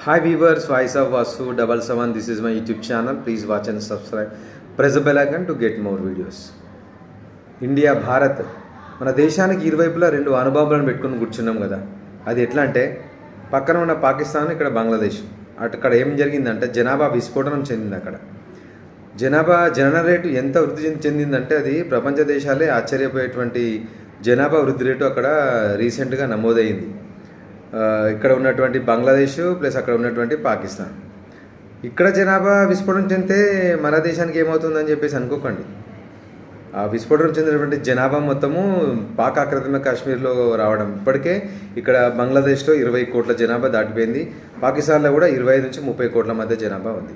Hi viewers, Voice of Vasu 77. This is my YouTube channel. Please watch and subscribe. Press the bell icon to get more videos. India Bharat మన దేశానికి ఇరువైపులా రెండు అణుబాంబులను పెట్టుకుని కూర్చున్నాం కదా. అది ఎట్లా అంటే పక్కన ఉన్న పాకిస్తాన్, ఇక్కడ బంగ్లాదేశ్. అక్కడ ఏం జరిగిందంటే జనాభా విస్ఫోటనం చెందింది. అక్కడ జనన రేటు ఎంత వృద్ధి చెందిందంటే అది ప్రపంచ దేశాలే ఆశ్చర్యపోయేటువంటి జనాభా వృద్ధి రేటు అక్కడ రీసెంట్గా నమోదైంది. ఇక్కడ ఉన్నటువంటి బంగ్లాదేశ్ ప్లస్ అక్కడ ఉన్నటువంటి పాకిస్తాన్. ఇక్కడ జనాభా విస్ఫోటనం చెందితే మన దేశానికి ఏమవుతుందని చెప్పేసి అనుకోకండి. ఆ విస్ఫోటనం చెందినటువంటి జనాభా మొత్తము పాక్ ఆక్రమిత కాశ్మీర్లో రావడం. ఇప్పటికే ఇక్కడ బంగ్లాదేశ్లో 20 కోట్ల జనాభా దాటిపోయింది. పాకిస్తాన్లో కూడా 25 నుంచి 30 కోట్ల మధ్య జనాభా ఉంది.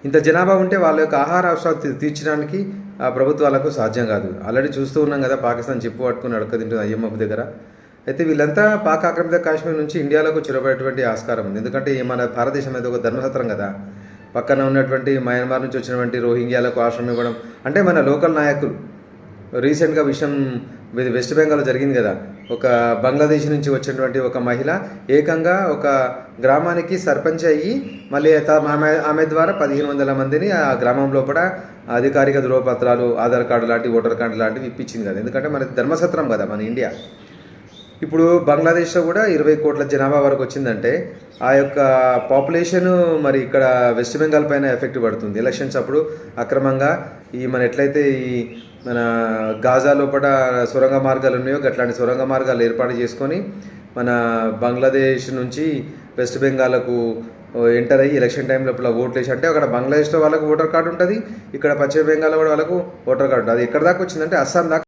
ఇంత జనాభా ఉంటే వాళ్ళ యొక్క ఆహార అవసరాలు తీర్చడానికి ఆ ప్రభుత్వాలకు సాధ్యం కాదు. ఆల్రెడీ చూస్తూ ఉన్నాం కదా, పాకిస్తాన్ చెప్పు పట్టుకుని అడక తింటుంది IMF దగ్గర. అయితే వీళ్ళంతా పాక్ ఆక్రమిత కాశ్మీర్ నుంచి ఇండియాలోకి చొరబడేటువంటి ఆస్కారం ఉంది. ఎందుకంటే మన భారతదేశం అనేది ఒక ధర్మసత్రం కదా. పక్కన ఉన్నటువంటి మయన్మార్ నుంచి వచ్చినటువంటి రోహింగ్యాలకు ఆశ్రమం ఇవ్వడం అంటే మన లోకల్ నాయకులు. రీసెంట్గా విషయం వెస్ట్ బెంగాల్లో జరిగింది కదా. ఒక బంగ్లాదేశ్ నుంచి వచ్చినటువంటి ఒక మహిళ ఏకంగా ఒక గ్రామానికి సర్పంచ్ అయ్యి మళ్ళీ ఆమె ద్వారా 1500 మందిని ఆ గ్రామం లోపల అధికారిక ధృవపత్రాలు, ఆధార్ కార్డు లాంటి, ఓటర్ కార్డు లాంటివి ఇప్పించింది కదా. ఎందుకంటే మన ధర్మసత్రం కదా మన ఇండియా. ఇప్పుడు బంగ్లాదేశ్లో కూడా 20 కోట్ల జనాభా వరకు వచ్చిందంటే ఆ యొక్క పాపులేషన్ మరి ఇక్కడ వెస్ట్ బెంగాల్ పైన ఎఫెక్ట్ పడుతుంది. ఎలక్షన్స్ అప్పుడు అక్రమంగా మన ఎట్లయితే ఈ మన గాజా లోపల సొరంగ మార్గాలు ఉన్నాయో అట్లాంటి సొరంగ మార్గాలు ఏర్పాటు చేసుకొని మన బంగ్లాదేశ్ నుంచి వెస్ట్ బెంగాల్కు ఎంటర్ అయ్యి ఎలక్షన్ టైం లోపల ఓట్లు వేసి అంటే అక్కడ బంగ్లాదేశ్లో వాళ్ళకు ఓటర్ కార్డు ఉంటుంది, ఇక్కడ పశ్చిమ బెంగాల్లో కూడా వాళ్ళకు ఓటర్ కార్డు ఉంటుంది. అది ఎక్కడ దాకా వచ్చిందంటే అస్సాం దాకా